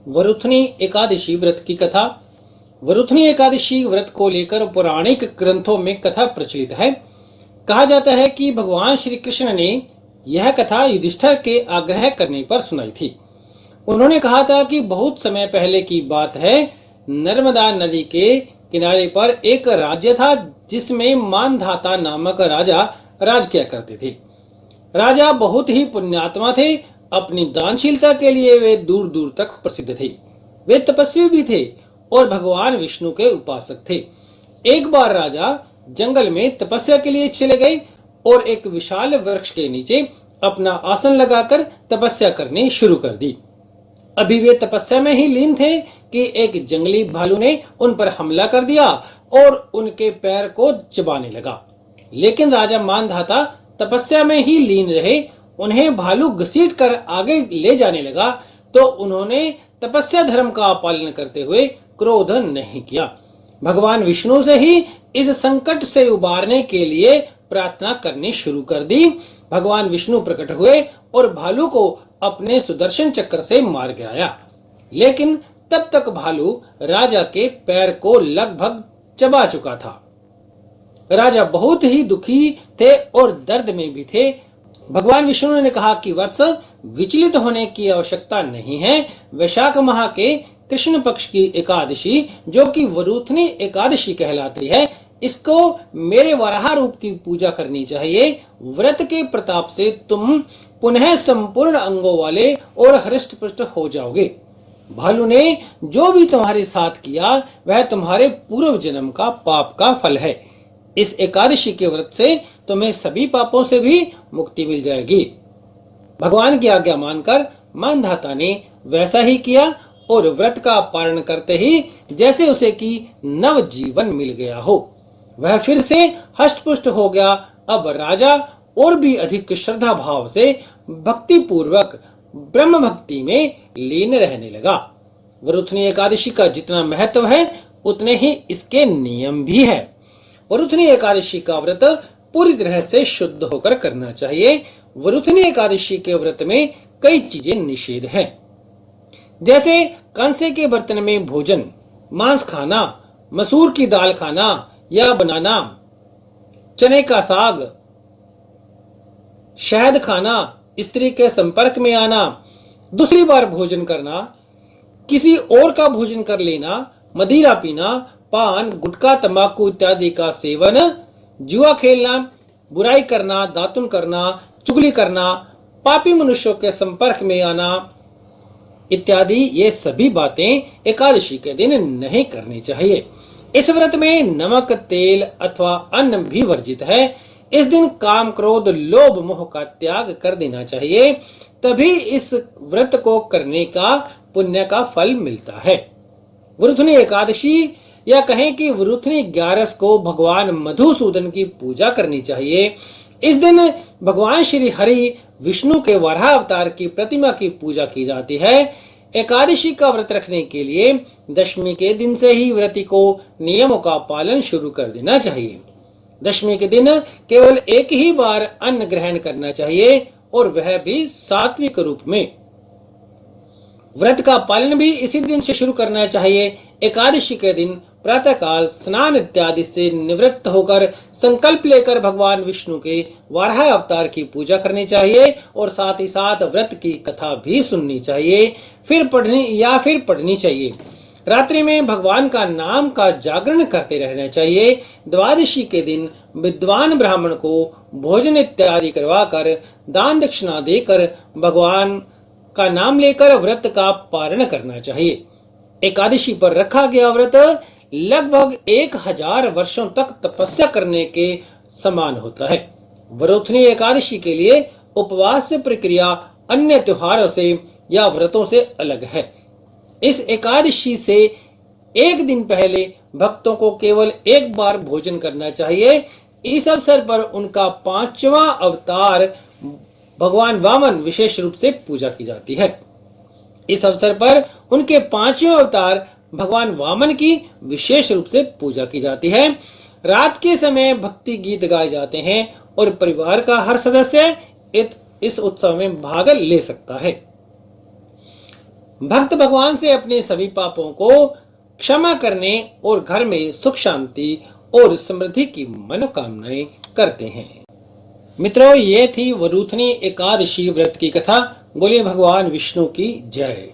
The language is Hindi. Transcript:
वरुथनी एकादशी व्रत की कथा। वरुथनी एकादशी व्रत को लेकर पौराणिक ग्रंथों में कथा प्रचलित है। कहा जाता है कि भगवान श्री कृष्ण ने यह कथा युधिष्ठिर के आग्रह करने पर सुनाई थी। उन्होंने कहा था कि बहुत समय पहले की बात है, नर्मदा नदी के किनारे पर एक राज्य था जिसमें मानधाता नामक राजा राज किया करते थे। राजा बहुत ही पुण्यात्मा थे। अपनी दानशीलता के लिए वे दूर दूर तक प्रसिद्ध थे। वे तपस्वी भी थे और भगवान विष्णु के उपासक थे। एक बार राजा जंगल में तपस्या के लिए चले गए और एक विशाल वृक्ष के नीचे अपना आसन लगाकर तपस्या करनी शुरू कर दी। अभी वे तपस्या में ही लीन थे कि एक जंगली भालू ने उन पर हमला कर दिया और उनके पैर को चबाने लगा। लेकिन राजा मानधाता तपस्या में ही लीन रहे। उन्हें भालू घसीट कर आगे ले जाने लगा तो उन्होंने तपस्या धर्म का पालन करते हुए क्रोध नहीं किया। भगवान विष्णु से ही इस संकट से उबारने के लिए प्रार्थना करनी शुरू कर दी। भगवान विष्णु प्रकट हुए और भालू को अपने सुदर्शन चक्र से मार गिराया। लेकिन तब तक भालू राजा के पैर को लगभग चबा चुका था। राजा बहुत ही दुखी थे और दर्द में भी थे। भगवान विष्णु ने कहा कि वत्स, विचलित होने की आवश्यकता नहीं है। वैशाख माह के कृष्ण पक्ष की एकादशी, जो कि वरुथनी एकादशी कहलाती है, इसको मेरे वराह रूप की पूजा करनी चाहिए। व्रत के प्रताप से तुम पुनः संपूर्ण अंगों वाले और हृष्ट पुष्ट हो जाओगे। भालू ने जो भी तुम्हारे साथ किया वह तुम्हारे पूर्व जन्म का पाप का फल है। इस एकादशी के व्रत से तुम्हें सभी पापों से भी मुक्ति मिल जाएगी। भगवान की आज्ञा मानकर मानधाता ने वैसा ही किया और व्रत का पालन करते ही जैसे उसे की नव जीवन मिल गया हो, वह फिर से हष्ट-पुष्ट हो गया। अब राजा और भी अधिक श्रद्धा भाव से भक्ति पूर्वक ब्रह्म भक्ति में लीन रहने लगा। वरुथनी एकादशी का जितना महत्व है उतने ही इसके नियम भी है। वरुथनी एकादशी का व्रत पूरी तरह से शुद्ध होकर करना चाहिए। वरुथनी एकादशी के व्रत में कई चीजें निषेध हैं, जैसे कांसे के बर्तन में भोजन, मांस खाना, मसूर की दाल खाना या बनाना, चने का साग, शहद खाना, स्त्री के संपर्क में आना, दूसरी बार भोजन करना, किसी और का भोजन कर लेना, मदिरा पीना, पान, गुटखा, तंबाकू इत्यादि का सेवन, जुआ खेलना, बुराई करना, दातुन करना, चुगली करना, पापी मनुष्यों के संपर्क में आना इत्यादि, ये सभी बातें एकादशी के दिन नहीं करनी चाहिए। इस व्रत में नमक, तेल अथवा अन्न भी वर्जित है। इस दिन काम, क्रोध, लोभ, मोह का त्याग कर देना चाहिए, तभी इस व्रत को करने का पुण्य का फल मिलता है। वरुथनी एकादशी या कहें कि वरुथनी 11 को भगवान मधुसूदन की पूजा करनी चाहिए। इस दिन भगवान श्री हरि विष्णु के वराह अवतार की प्रतिमा की पूजा की जाती है। एकादशी का व्रत रखने के लिए दशमी के दिन से ही व्रती को नियमों का पालन शुरू कर देना चाहिए। दशमी के दिन केवल एक ही बार अन्न ग्रहण करना चाहिए और वह भी सात्विक रूप में। व्रत का पालन भी इसी दिन से शुरू करना चाहिए। एकादशी के दिन प्रातःकाल स्नान इत्यादि से निवृत्त होकर संकल्प लेकर भगवान विष्णु के वराह अवतार की पूजा करनी चाहिए और साथ ही साथ व्रत की कथा भी सुननी चाहिए, फिर पढ़नी चाहिए। रात्रि में भगवान का नाम का जागरण करते रहना चाहिए। द्वादशी के दिन विद्वान ब्राह्मण को भोजन इत्यादि करवाकर दान दक्षिणा देकर भगवान का नाम लेकर व्रत का पारण करना चाहिए। एकादशी पर रखा गया व्रत लगभग 1000 वर्षों तक तपस्या करने के समान होता है। वरुथनी एकादशी के लिए उपवास प्रक्रिया अन्य त्योहारों से या व्रतों से अलग है। इस एकादशी से एक दिन पहले भक्तों को केवल एक बार भोजन करना चाहिए। इस अवसर पर उनका 5वां अवतार भगवान वामन विशेष रूप से पूजा की जाती है। इस अवसर पर उनके 5वें अवतार भगवान वामन की विशेष रूप से पूजा की जाती है। रात के समय भक्ति गीत गाए जाते हैं और परिवार का हर सदस्य इस उत्सव में भाग ले सकता है। भक्त भगवान से अपने सभी पापों को क्षमा करने और घर में सुख शांति और समृद्धि की मनोकामनाएं करते हैं। मित्रों, ये थी वरुथनी एकादशी व्रत की कथा। बोलिए भगवान विष्णु की जय।